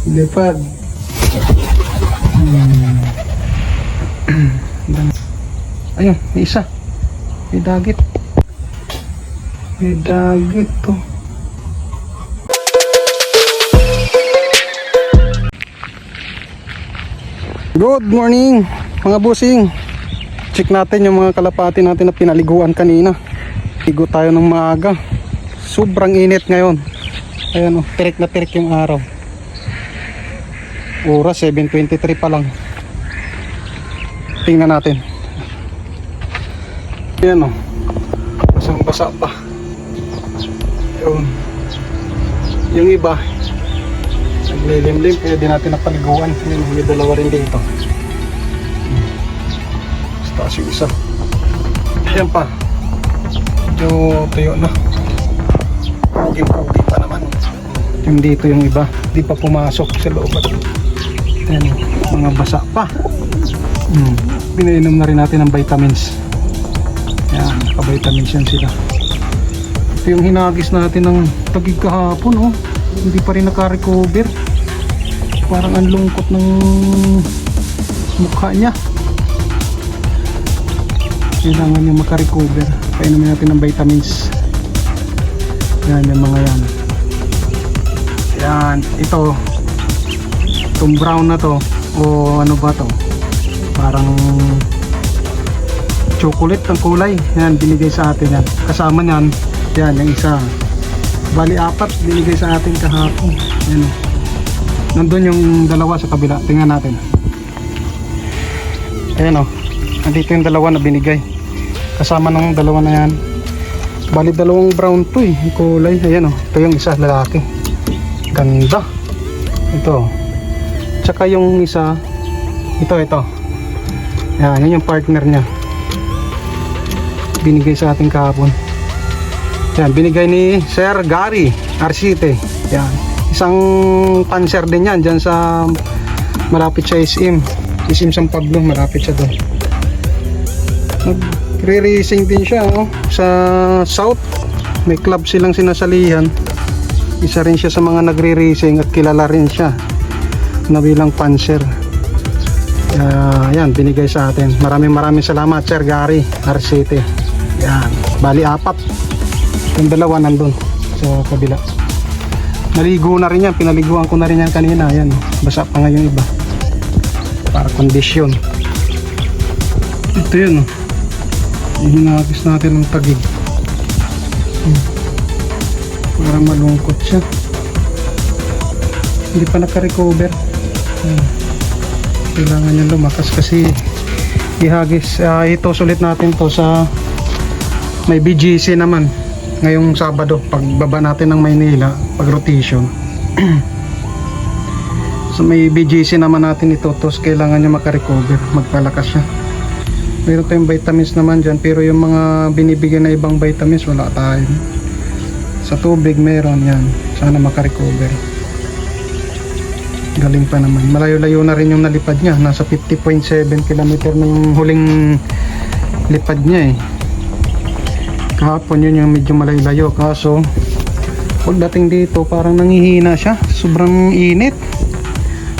Lipad. Ayun, may isa. May dagit. May dagit to. Good morning mga busing. Check natin yung mga kalapati natin na pinaliguan kanina. Ligo tayo ng maaga. Sobrang init ngayon. Ayan o, tirik na tirik yung araw. Oras 7:23 pa lang. Tingnan natin. Ayan o, basang basa pa. Yun. Yung iba naglilimlim, kaya di natin napaliguan. Ayan, may dalawa rin dito. Taas yung isa. Ayan pa, medyo tuyo na. Puging-pugi pa naman. Yung dito yung iba, di pa pumasok sa loob. Ayan, mga basa pa. Pinainom na rin natin ng vitamins. Ayan, naka-vitamins yan sila. Ito yung hinagis natin ng tagig kahapon, oh. Hindi pa rin naka-recover. Parang ang lungkot ng mukha niya. Kailangan niya maka-recover. Painumin natin ng vitamins. Yan, yung mga yan. Yan, ito. Itong brown na to, o ano ba to, parang chocolate ang kulay. Yan, binigay sa atin yan. Kasama nyan, yan, yung isa. Bali, 4 binigay sa atin kahapon. Yan, nandun yung dalawa sa kabila. Tingnan natin. Ayan o, nandito yung dalawa na binigay. Kasama ng dalawa na yan. Bali, dalawang brown to eh, yung kulay. Ayan o, ito yung isa, lalaki. Ganda. Ito. Tsaka yung isa, ito. Yan, yun yung partner niya. Binigay sa ating kahapon. Yan, binigay ni Sir Gary Arcite. Yan, isang panser din yan dyan sa malapit sa SM San Pablo, malapit siya doon. Nagre-racing din siya, oh, sa South. May club silang sinasalihan. Isa rin siya sa mga nagre-racing at kilala rin siya na bilang panser. Yan, binigay sa atin. Maraming salamat Sir Gary Arcite. Yan, bali 4. Yung dalawa nandun sa kabila. Naligo na rin yan, pinaliguan ko na rin yan kanina. Yan, basa pa nga yung iba para kondisyon. Ito yun, hinagis natin ng tagig para malungkot siya. Hindi pa naka-recover. Kailangan niya lumakas kasi ihagis. Ito sulit natin to sa may BGC naman ngayong Sabado, pagbaba natin ng Maynila, pag rotation. So may BGC naman natin ito, tos kailangan niya makarecover, magpalakas siya. Meron tayong vitamins naman dyan, pero yung mga binibigyan na ibang vitamins wala tayo. Sa tubig meron yan, sana makarecover. Galing pa naman, malayo-layo na rin yung nalipad niya, nasa 50.7 km ng huling lipad niya eh. Kahapon yun yung medyo malayo-layo, kaso pagdating dito parang nangihina siya, sobrang init,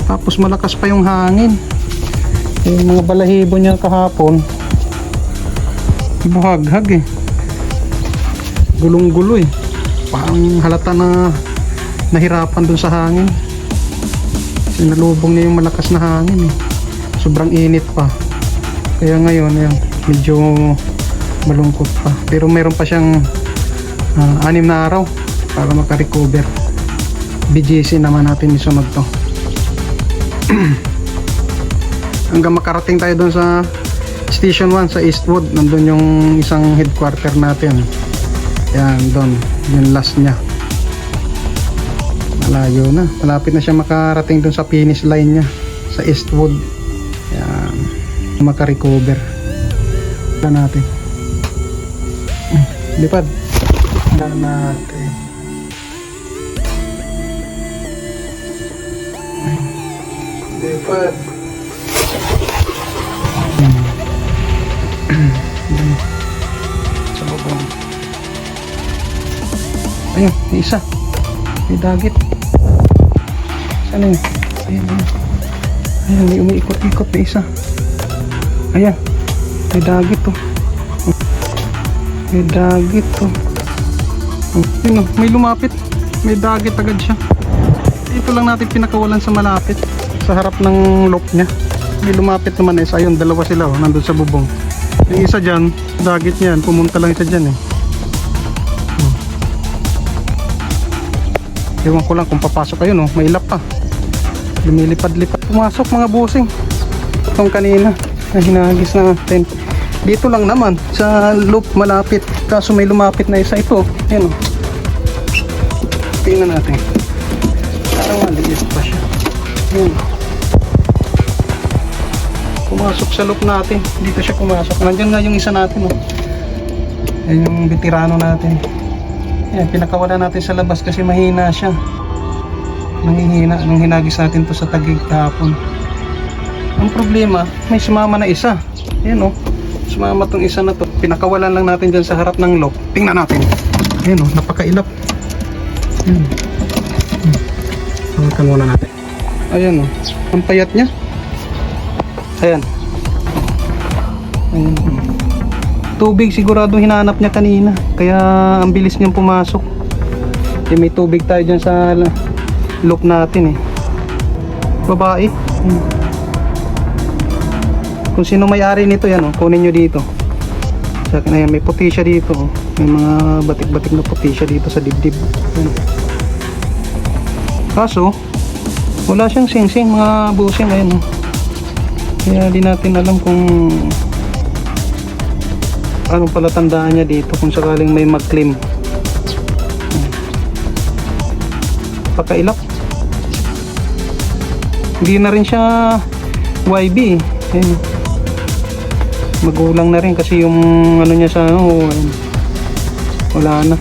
tapos malakas pa yung hangin. Yung mga balahibo niya kahapon buhaghag eh, gulong-gulo eh, parang halata na nahirapan dun sa hangin. Sinalubong niya yung malakas na hangin eh, sobrang init pa. Kaya ngayon yan, medyo malungkot pa, pero meron pa siyang 6 na araw para makarecover. BGC naman natin isunod to. Hanggang makarating tayo doon sa Station 1 sa Eastwood, nandun yung isang headquarter natin. Yan, doon yung last nya. Malayo na, malapit na siya makarating doon sa finish line nya sa Eastwood. Yan, makarecover na natin. Lipad na natin. Lipad. Sa bubong. Ayun, may isa. May dagit. Saan yun? Ayan, ayan. Ayan, may umiikot-ikot na isa. Ayan. May dagit to. May dagit to. Yun o, may lumapit. May dagit agad siya. Ito lang natin pinakawalan sa malapit. Sa harap ng lock niya. May lumapit naman isa. Ayun, dalawa sila o, nandun sa bubong. Yung isa dyan, dagit niyan. Pumunta lang isa dyan eh. Ewan ko lang kung papasok kayo, no? May ilap pa. Lumilipad-lipad. Pumasok mga busing. Itong kanina na hinagis natin. Dito lang naman sa loop malapit. Kaso may lumapit na isa ito. Yan o. Tingnan natin. Parang maliit pa siya. Yan. Pumasok sa loop natin. Dito siya pumasok. Nandiyan nga yung isa natin o. Yan yung veterano natin. Yan, pinakawala natin sa labas kasi mahina siya. Nanghihina nung hinagis natin to sa Taguig kahapon. Ang problema, may sumama na isa. Ayan o, sumama tong isa na to. Pinakawalan lang natin dyan sa harap ng lock. Tingnan natin. Ayan o, napakailap. Ayan. Hawakan muna natin. Ayan o, ang payat niya. Ayan. Ayan. Tubig sigurado hinanap niya kanina. Kaya ang bilis niyang pumasok. E, may tubig tayo dyan sa loop natin eh. Babae. Kung sino may-ari nito yan, oh, kunin nyo dito. Sa akin, ayan, may puti siya dito. Oh. May mga batik-batik na puti siya dito sa dibdib. Ayan. Kaso, wala siyang sing-sing mga busing. Ayan, oh. Kaya di natin alam kung anong pala tandaan niya dito kung sakaling may mag-claim. Pakailap. Hindi na rin siya YB eh. Ayan. Magulang na rin kasi yung ano niya sa ano, wala na.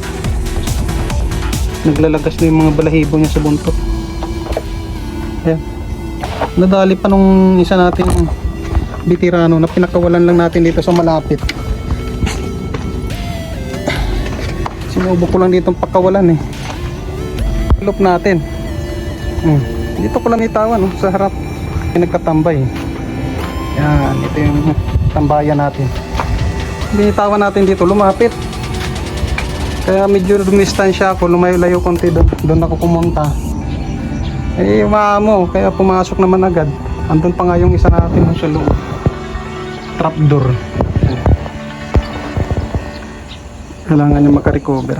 Naglalagas na yung mga balahibo niya sa buntot. Ayan. Nadali pa nung isa natin veterano na pinakawalan lang natin dito sa malapit. Sinubo ko lang dito ang pakawalan eh. Loop natin. Dito ko lang itawan oh, sa harap. Nagkatambay. Yan, ito yung tambayan natin. Binitawan natin dito, lumapit. Kaya medyo dumistansya ako, lumayo-layo konti doon. Doon ako pumunta. Eh, maamo, kaya pumasok naman agad. Andun pa nga yung isa natin sa loob. Trapdoor. Kailangan niya makarecover.